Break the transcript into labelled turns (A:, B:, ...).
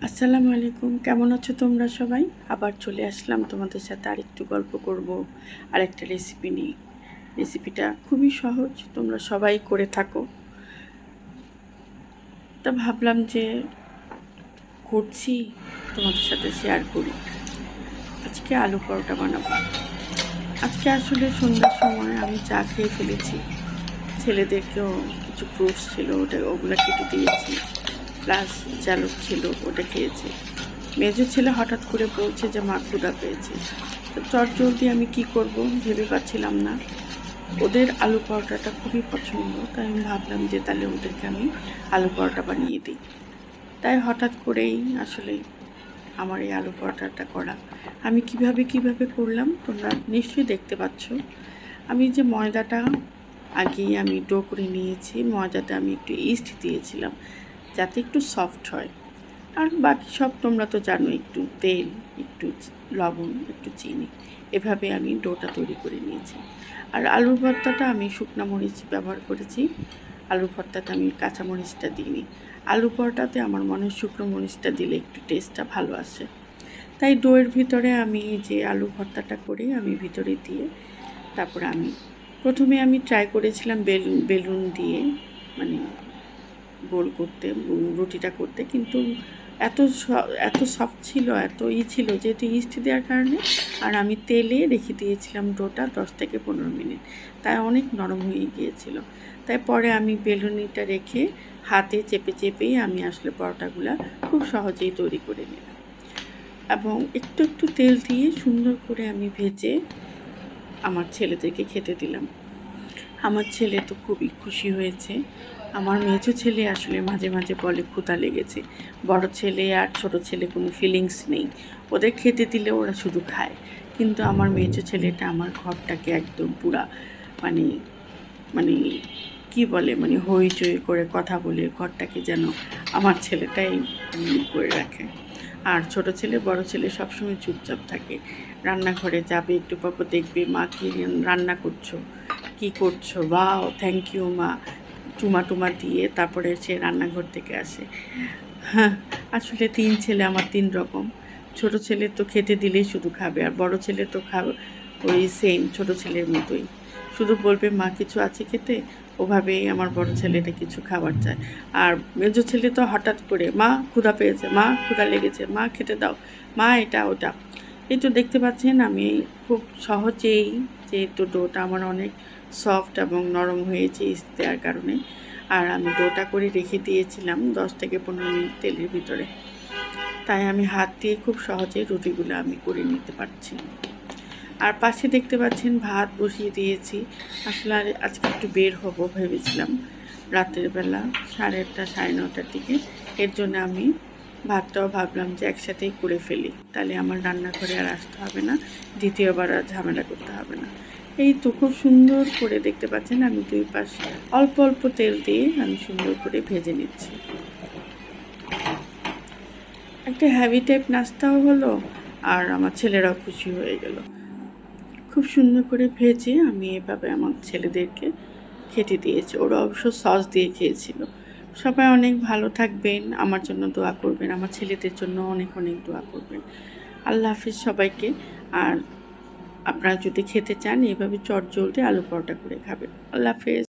A: আসসালামু আলাইকুম, কেমন আছো তোমরা সবাই? আবার চলে আসলাম তোমাদের সাথে আরেকটু গল্প করব আর একটা রেসিপি নিয়ে। রেসিপিটা খুবই সহজ, তোমরা সবাই করে থাকো। তা ভাবলাম যে করছি তোমাদের সাথে শেয়ার করি। আজকে আলু পরোটা বানাবো। আজকে আসলে সন্ধ্যার সময় আমি চা খেয়ে ফেলেছি, ছেলেদেরকেও কিছু ফ্রুটস ছিল ওগুলো কেটে দিয়েছি, প্লাস জালুক ছিল ওটা খেয়েছে। মেজো ছেলে হঠাৎ করে বলছে যে মা ক্ষুধা পেয়েছে। তো চটজলদি আমি কি করব ভেবে পাচ্ছিলাম না। ওদের আলু পরোটাটা খুবই পছন্দ, তাই আমি ভাবলাম যে তাহলে ওদেরকে আমি আলু পরোটা বানিয়ে দিই। তাই হঠাৎ করেই আসলে আমার এই আলু পরোটাটা করা। আমি কিভাবে করলাম তোমরা নিশ্চয়ই দেখতে পাচ্ছ। আমি যে ময়দাটা আগেই আমি ডো করে নিয়েছি, ময়দাটা আমি একটু ইস্ট দিয়েছিলাম যাতে একটু সফট হয়। আর বাকি সব তোমরা তো জানো, একটু তেল, একটু লবণ, একটু চিনি, এভাবে আমি ডোটা তৈরি করে নিয়েছি। আর আলুর ভর্তাটা আমি শুকনো মরিচ ব্যবহার করেছি, আলুর ভর্তাতে আমি কাঁচা মরিচটা দিইনি। আলু পরোটাতে আমার মনে হয় শুকনো মরিচটা দিলে একটু টেস্টটা ভালো আসে। তাই ডোয়ের ভিতরে আমি যে আলু ভর্তাটা করি আমি ভিতরে দিয়ে তারপরে প্রথমে আমি ট্রাই করেছিলাম বেলুন দিয়ে মানে গোল করতে, রুটিটা করতে, কিন্তু এত সফট ছিল, ছিল যেহেতু ইস্ট দেওয়ার কারণে। আর আমি তেলে রেখে দিয়েছিলাম ডোটা 10 থেকে 15 মিনিট, তাই অনেক নরম হয়ে গিয়েছিল। তাই পরে আমি বেলুনিটা রেখে হাতে চেপেই আমি আসলে পরোটাগুলো খুব সহজেই তৈরি করে নিলাম এবং একটু তেল দিয়ে সুন্দর করে আমি ভেজে আমার ছেলেদেরকে খেতে দিলাম। আমার ছেলে তো খুবই খুশি হয়েছে। আমার মেজো ছেলে আসলে মাঝে মাঝে বলে ক্ষুধা লেগেছে। বড় ছেলে আর ছোট ছেলে কোনো ফিলিংস নেই, ওদের খেতে দিলে ওরা শুধু খায়। কিন্তু আমার মেজো ছেলেটা আমার ঘরটাকে একদম পুরা মানে মানে কী বলে মানে হইচই করে কথা বলে ঘরটাকে যেন আমার ছেলেটাই করে রাখে। আর ছোট ছেলে বড় ছেলে সবসময় চুপচাপ থাকে, রান্নাঘরে যাবে একটু পর দেখবে মা কি রান্না করছো, কি করছো, বাও থ্যাংক ইউ মা, টুমা দিয়ে তারপরে সে রান্নাঘর থেকে আসে। হ্যাঁ, আসলে 3 ছেলে আমার 3 রকম। ছোট ছেলে তো খেতে দিলেই শুধু খাবে, আর বড় ছেলে তো খাবে ওই সেম ছোট ছেলের মতোই, শুধু বলবে মা কিছু আছে খেতে। ওভাবেই আমার বড় ছেলেটা কিছু খাবার চায়। আর মেজো ছেলে তো হঠাৎ করে মা ক্ষুধা পেয়েছে, মা ক্ষুধা লেগেছে, মা খেতে দাও, মা এটা ওটা। এই তো দেখতে পাচ্ছেন আমি খুব সহজেই, যেহেতু ডোটা আমার অনেক সফট এবং নরম হয়েছে ইস্ট দেওয়ার কারণে, আর আমি ডোটা করে রেখে দিয়েছিলাম 10 থেকে 15 মিনিট তেলের ভিতরে, তাই আমি হাত দিয়ে খুব সহজে রুটিগুলো আমি করে নিতে পারছি। আর পাশে দেখতে পাচ্ছেন ভাত বসিয়ে দিয়েছি। আসলে আজকে একটু বের হব ভেবেছিলাম রাতের বেলা 8:30 9:30 দিকে। এর জন্য আমি ভাতটাও ভাবলাম যে একসাথেই করে ফেলি, তাহলে আমার রান্নাঘরে আর আসতে হবে না, দ্বিতীয়বার আর ঝামেলা করতে হবে না। এই তো খুব সুন্দর করে দেখতে পাচ্ছেন আমি 2 পাশ অল্প তেল দিয়ে আমি সুন্দর করে ভেজে নিচ্ছি। একটা হ্যাভি টাইপ নাস্তাও হলো আর আমার ছেলেরাও খুশি হয়ে গেল। খুব সুন্দর করে ভেজে আমি এভাবে আমার ছেলেদেরকে খেতে দিয়েছি, ওরা অবশ্য সস দিয়ে খেয়েছিল। সবাই অনেক ভালো থাকবেন, আমার জন্য দোয়া করবেন, আমার ছেলেদের জন্য অনেক দোয়া করবেন। আল্লাহ হাফিজ সবাইকে। আর আপনারা যদি খেতে চান এভাবে চটজলদি আলু পরোটা করে খাবেন। আল্লাহ হাফিজ।